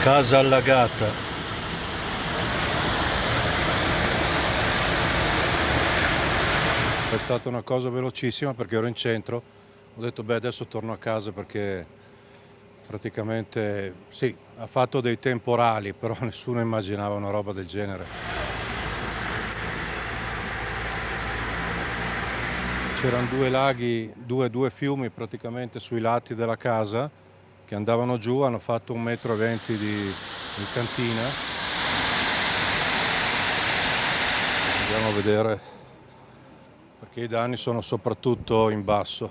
Casa allagata. È stata una cosa velocissima perché ero in centro, ho detto beh adesso torno a casa perché praticamente sì, ha fatto dei temporali, però nessuno immaginava una roba del genere. C'erano due laghi, due fiumi praticamente sui lati della casa che andavano giù, hanno fatto 1,20 m in cantina. Andiamo a vedere perché i danni sono soprattutto in basso.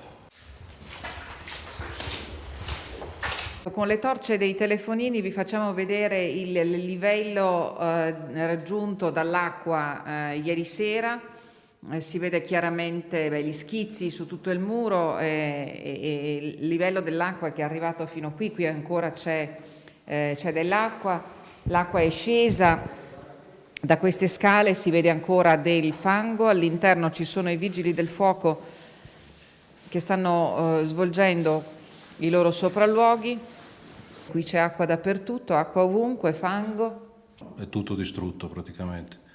Con le torce dei telefonini vi facciamo vedere il livello raggiunto dall'acqua ieri sera. Si vede chiaramente gli schizzi su tutto il muro e il livello dell'acqua che è arrivato fino qui. Qui ancora c'è dell'acqua, l'acqua è scesa. Da queste scale si vede ancora del fango, all'interno ci sono i vigili del fuoco che stanno svolgendo i loro sopralluoghi. Qui c'è acqua dappertutto, acqua ovunque, fango. È tutto distrutto praticamente.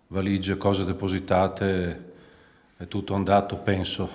Valigie, cose depositate, è tutto andato, penso.